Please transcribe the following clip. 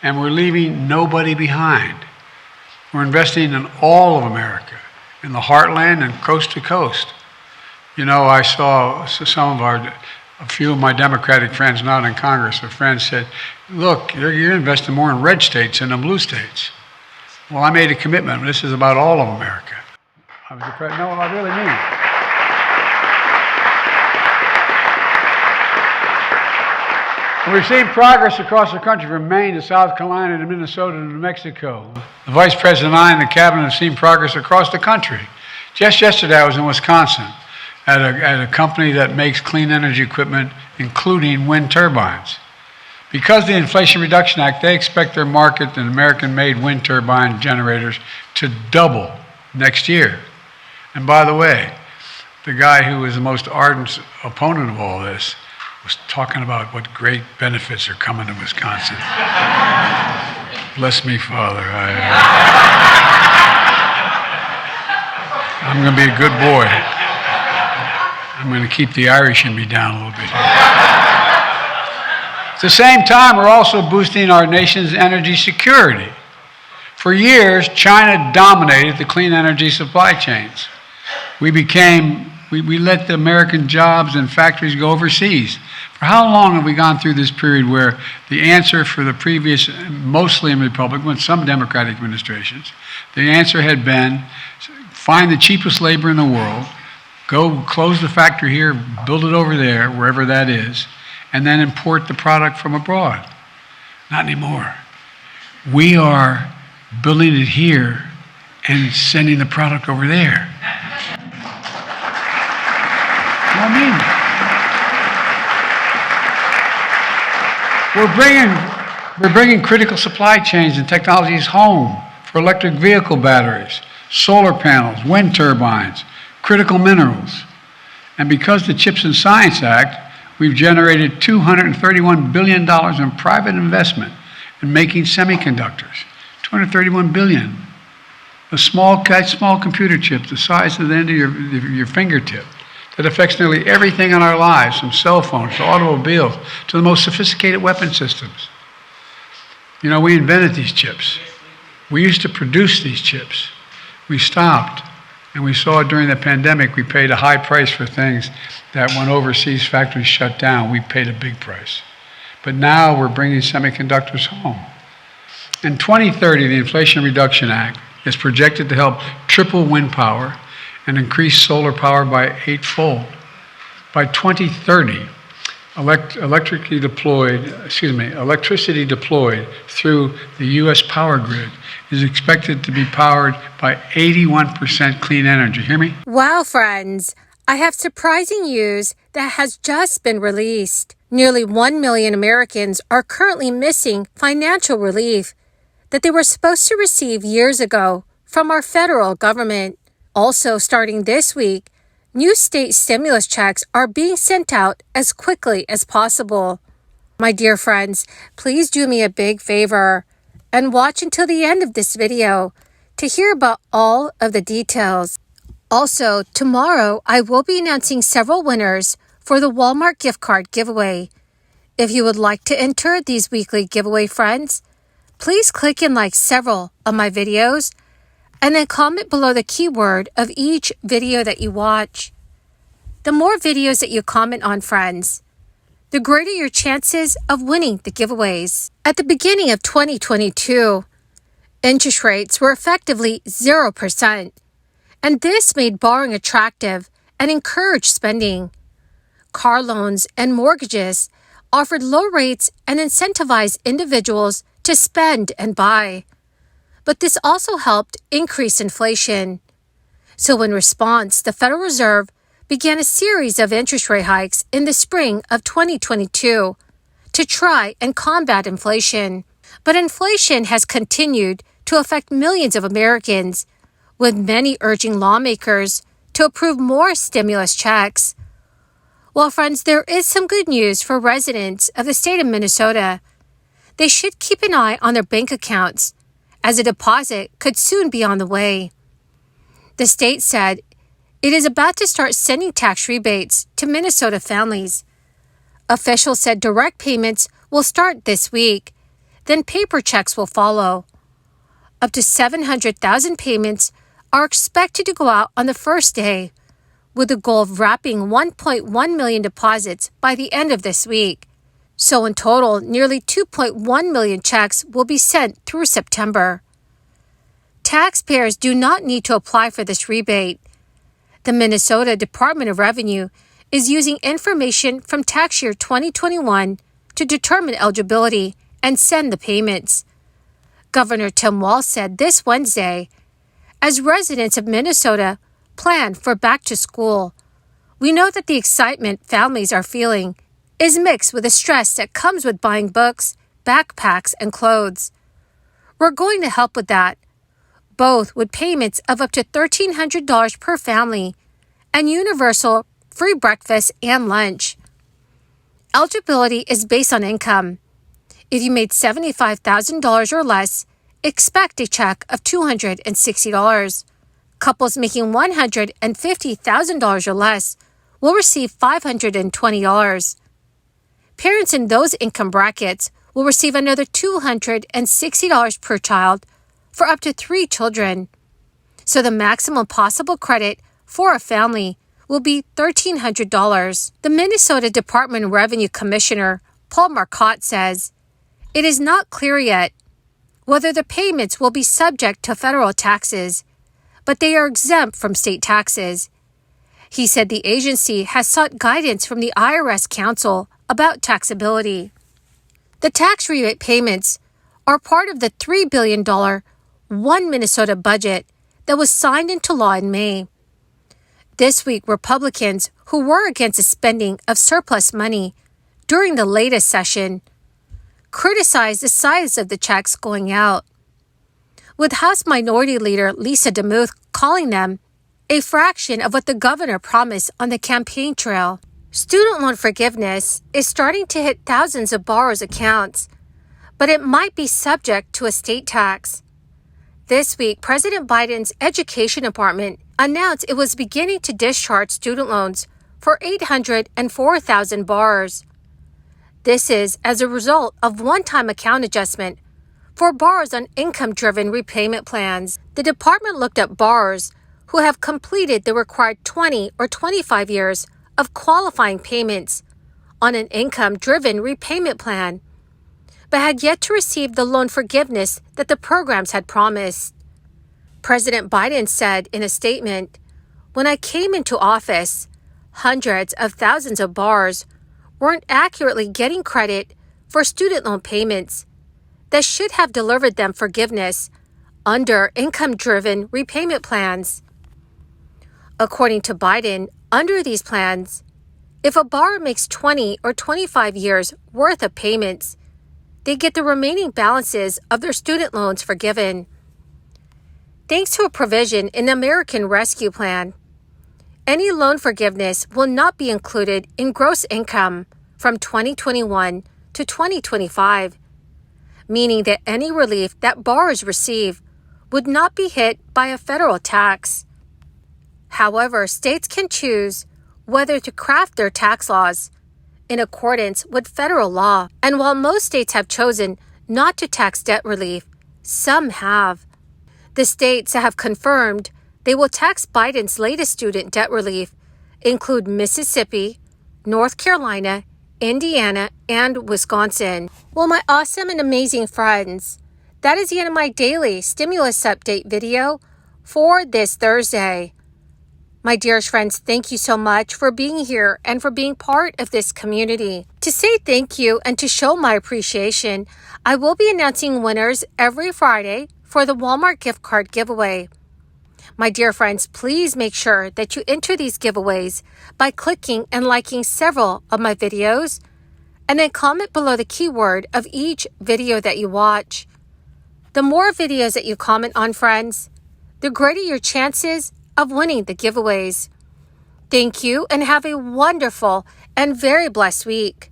and we're leaving nobody behind. We're investing in all of America, in the heartland and coast to coast. You know, I saw a few of my Democratic friends not in Congress, a friend said, look, you're investing more in red states than in blue states. Well, I made a commitment. This is about all of America. I was impressed. No, I really mean it. And we've seen progress across the country from Maine to South Carolina to Minnesota to New Mexico. The Vice President and I and the Cabinet have seen progress across the country. Just yesterday I was in Wisconsin at a company that makes clean energy equipment, including wind turbines. Because of the Inflation Reduction Act, they expect their market in American-made wind turbine generators to double next year. And by the way, the guy who was the most ardent opponent of all this was talking about what great benefits are coming to Wisconsin. Bless me, Father. I'm going to be a good boy. I'm going to keep the Irish in me down a little bit here. At the same time, we're also boosting our nation's energy security. For years, China dominated the clean energy supply chains. We let the American jobs and factories go overseas. For how long have we gone through this period where the answer for the previous, mostly in Republican, but some Democratic administrations, the answer had been find the cheapest labor in the world, go close the factory here, build it over there, wherever that is, and then import the product from abroad? Not anymore. We are building it here and sending the product over there. I mean, we're bringing critical supply chains and technologies home for electric vehicle batteries, solar panels, wind turbines, critical minerals. And because of the CHIPS and Science Act, we've generated $231 billion in private investment in making semiconductors. $231 billion. A small computer chip the size of the end of your fingertip that affects nearly everything in our lives, from cell phones to automobiles to the most sophisticated weapon systems. You know, we invented these chips. We used to produce these chips. We stopped, and we saw during the pandemic we paid a high price for things that when overseas factories shut down, we paid a big price. But now we're bringing semiconductors home. In 2030, the Inflation Reduction Act is projected to help triple wind power and increase solar power by 8-fold. By 2030, electricity deployed through the U.S. power grid is expected to be powered by 81% clean energy. Hear me? Wow, friends. I have surprising news that has just been released. Nearly 1 million Americans are currently missing financial relief that they were supposed to receive years ago from our federal government. Also, starting this week, new state stimulus checks are being sent out as quickly as possible. My dear friends, please do me a big favor and watch until the end of this video to hear about all of the details. Also, tomorrow I will be announcing several winners for the Walmart gift card giveaway. If you would like to enter these weekly giveaway, friends, please click and like several of my videos and then comment below the keyword of each video that you watch. The more videos that you comment on, friends, the greater your chances of winning the giveaways. At the beginning of 2022, interest rates were effectively 0%, and this made borrowing attractive and encouraged spending. Car loans and mortgages offered low rates and incentivized individuals to spend and buy. But this also helped increase inflation. So in response, the Federal Reserve began a series of interest rate hikes in the spring of 2022 to try and combat inflation. But inflation has continued to affect millions of Americans, with many urging lawmakers to approve more stimulus checks. Well, friends, there is some good news for residents of the state of Minnesota. They should keep an eye on their bank accounts, as a deposit could soon be on the way. The state said it is about to start sending tax rebates to Minnesota families. Officials said direct payments will start this week. then paper checks will follow. Up to 700,000 payments are expected to go out on the first day, with the goal of wrapping 1.1 million deposits by the end of this week. So in total, nearly 2.1 million checks will be sent through September. Taxpayers do not need to apply for this rebate. The Minnesota Department of Revenue is using information from tax year 2021 to determine eligibility and send the payments. Governor Tim Walz said this Wednesday, "As residents of Minnesota plan for back to school, we know that the excitement families are feeling is mixed with the stress that comes with buying books, backpacks, and clothes. We're going to help with that, both with payments of up to $1,300 per family and universal free breakfast and lunch. Eligibility is based on income. If you made $75,000 or less, expect a check of $260. Couples making $150,000 or less will receive $520. Parents in those income brackets will receive another $260 per child for up to 3 children. So the maximum possible credit for a family will be $1,300. The Minnesota Department of Revenue Commissioner Paul Marcotte says, "It is not clear yet whether the payments will be subject to federal taxes, but they are exempt from state taxes." He said the agency has sought guidance from the IRS Council about taxability. The tax rebate payments are part of the $3 billion One Minnesota budget that was signed into law in May. This week, Republicans who were against the spending of surplus money during the latest session criticized the size of the checks going out, with House Minority Leader Lisa DeMuth calling them a fraction of what the governor promised on the campaign trail. Student loan forgiveness is starting to hit thousands of borrowers' accounts, but it might be subject to a state tax. This week, President Biden's Education Department announced it was beginning to discharge student loans for 804,000 borrowers. This is as a result of one-time account adjustment for borrowers on income-driven repayment plans. The department looked at borrowers who have completed the required 20 or 25 years of qualifying payments on an income-driven repayment plan, but had yet to receive the loan forgiveness that the programs had promised. President Biden said in a statement, "When I came into office, hundreds of thousands of borrowers weren't accurately getting credit for student loan payments that should have delivered them forgiveness under income-driven repayment plans." According to Biden, under these plans, if a borrower makes 20 or 25 years worth of payments, they get the remaining balances of their student loans forgiven. Thanks to a provision in the American Rescue Plan, any loan forgiveness will not be included in gross income from 2021 to 2025, meaning that any relief that borrowers receive would not be hit by a federal tax. However, states can choose whether to craft their tax laws in accordance with federal law. And while most states have chosen not to tax debt relief, some have. The states that have confirmed they will tax Biden's latest student debt relief include Mississippi, North Carolina, Indiana, and Wisconsin. Well, my awesome and amazing friends, that is the end of my daily stimulus update video for this Thursday. My dearest friends, thank you so much for being here and for being part of this community. To say thank you and to show my appreciation, I will be announcing winners every Friday for the Walmart gift card giveaway. My dear friends, please make sure that you enter these giveaways by clicking and liking several of my videos, and then comment below the keyword of each video that you watch. The more videos that you comment on, friends, the greater your chances of winning the giveaways. Thank you and have a wonderful and very blessed week.